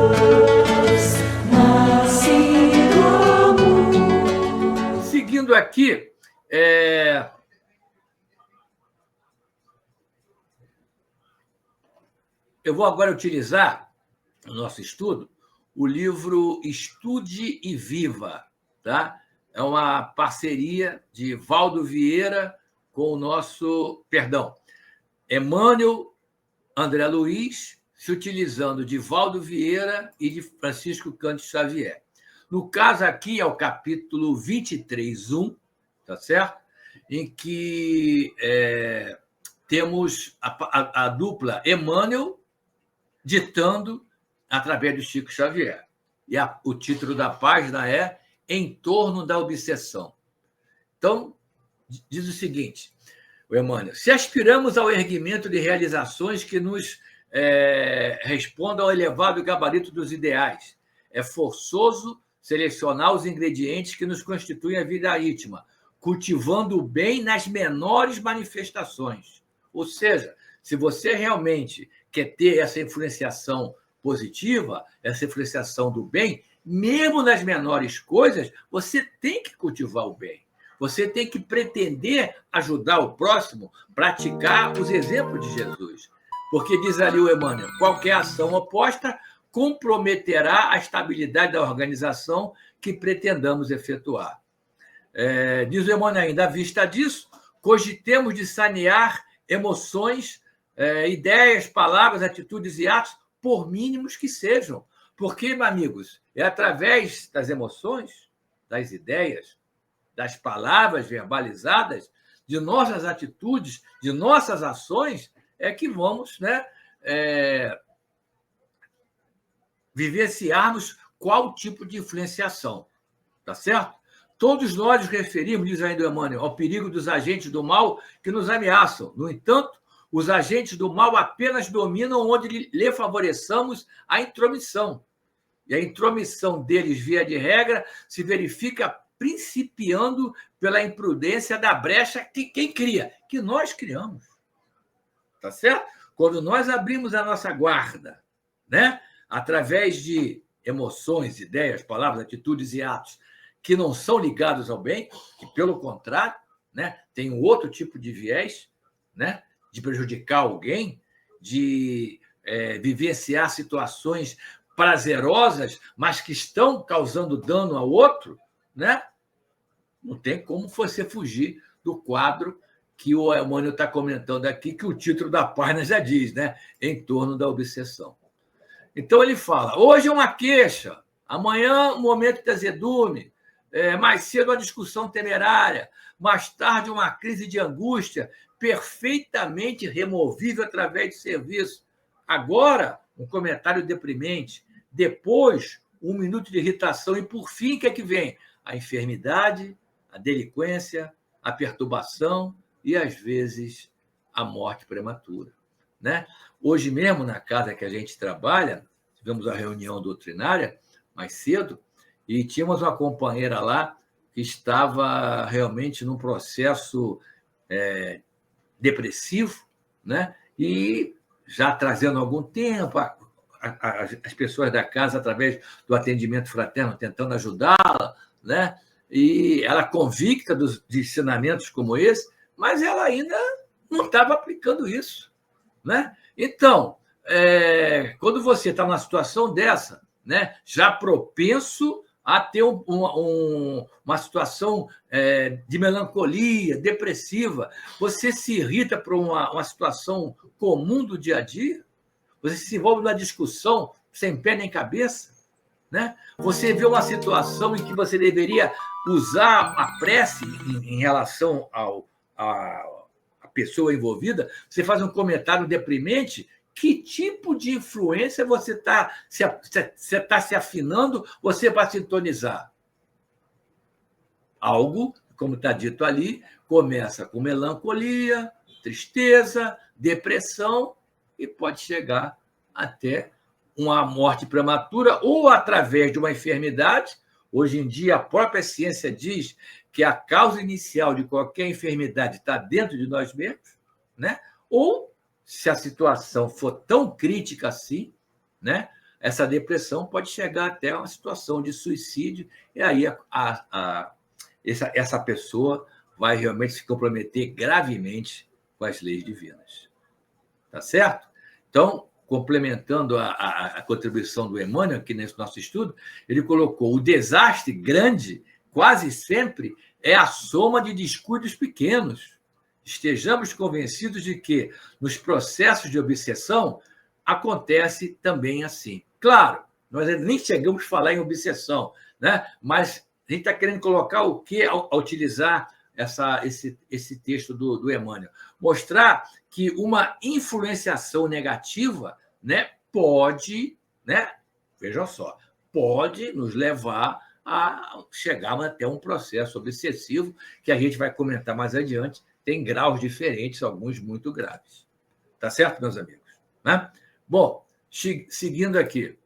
luz, nasce do amor. Seguindo aqui, eu vou agora utilizar, no nosso estudo, o livro Estude e Viva, tá? É uma parceria de Valdo Vieira com o nosso, Emmanuel André Luiz, se utilizando de Valdo Vieira e de Francisco Cândido Xavier. No caso aqui é o capítulo 23.1, tá certo? Em que temos a dupla Emmanuel ditando através do Chico Xavier. E o título da página é Em Torno da Obsessão. Então, diz o seguinte, o Emmanuel: se aspiramos ao erguimento de realizações que nos respondam ao elevado gabarito dos ideais, é forçoso selecionar os ingredientes que nos constituem a vida íntima, cultivando o bem nas menores manifestações. Ou seja, se você realmente quer ter essa influenciação positiva, essa influenciação do bem, mesmo nas menores coisas, você tem que cultivar o bem. Você tem que pretender ajudar o próximo, praticar os exemplos de Jesus. Porque, diz ali o Emmanuel, qualquer ação oposta comprometerá a estabilidade da organização que pretendamos efetuar. Diz o Emmanuel ainda, à vista disso, cogitemos de sanear emoções, ideias, palavras, atitudes e atos, por mínimos que sejam. Porque, meus amigos, é através das emoções, das ideias, das palavras verbalizadas, de nossas atitudes, de nossas ações, é que vamos vivenciarmos qual tipo de influenciação. Tá certo? Todos nós nos referimos, diz ainda o Emmanuel, ao perigo dos agentes do mal que nos ameaçam. No entanto, os agentes do mal apenas dominam onde lhe favoreçamos a intromissão. E a intromissão deles, via de regra, se verifica principiando pela imprudência da brecha que quem cria? Que nós criamos. Tá certo? Quando nós abrimos a nossa guarda, através de emoções, ideias, palavras, atitudes e atos que não são ligados ao bem, que, pelo contrário, tem um outro tipo de viés, de prejudicar alguém, de vivenciar situações prazerosas, mas que estão causando dano ao outro, não tem como você fugir do quadro que o Emmanuel está comentando aqui, que o título da página já diz, Em Torno da Obsessão. Então, ele fala, hoje é uma queixa, amanhã um momento de azedume, mais cedo uma discussão temerária, mais tarde uma crise de angústia, perfeitamente removível através de serviço. Agora, um comentário deprimente. Depois, um minuto de irritação. E, por fim, o que é que vem? A enfermidade, a delinquência, a perturbação e, às vezes, a morte prematura. Hoje mesmo, na casa que a gente trabalha, tivemos a reunião doutrinária mais cedo e tínhamos uma companheira lá que estava realmente num processo depressivo, e já trazendo algum tempo, as pessoas da casa, através do atendimento fraterno, tentando ajudá-la, e ela convicta dos ensinamentos como esse, mas ela ainda não estava aplicando isso. Então, quando você está numa situação dessa, já propenso a ter uma situação de melancolia, depressiva, você se irrita por uma situação comum do dia a dia, você se envolve numa discussão sem pé nem cabeça, você vê uma situação em que você deveria usar a prece em relação à pessoa envolvida, você faz um comentário deprimente. Que tipo de influência você está se afinando, você vai sintonizar? Algo, como está dito ali, começa com melancolia, tristeza, depressão e pode chegar até uma morte prematura ou através de uma enfermidade. Hoje em dia, a própria ciência diz que a causa inicial de qualquer enfermidade está dentro de nós mesmos, ou se a situação for tão crítica assim, né? Essa depressão pode chegar até uma situação de suicídio, e aí essa pessoa vai realmente se comprometer gravemente com as leis divinas. Tá certo? Então, complementando a contribuição do Emmanuel aqui nesse nosso estudo, ele colocou: o desastre grande, quase sempre, é a soma de descuidos pequenos. Estejamos convencidos de que, nos processos de obsessão, acontece também assim. Claro, nós nem chegamos a falar em obsessão, né? Mas a gente está querendo colocar o que ao utilizar esse texto do Emmanuel? Mostrar que uma influenciação negativa, né, pode, né, vejam só, pode nos levar a chegar até um processo obsessivo, que a gente vai comentar mais adiante, tem graus diferentes, alguns muito graves. Tá certo, meus amigos? Né? Bom, seguindo aqui.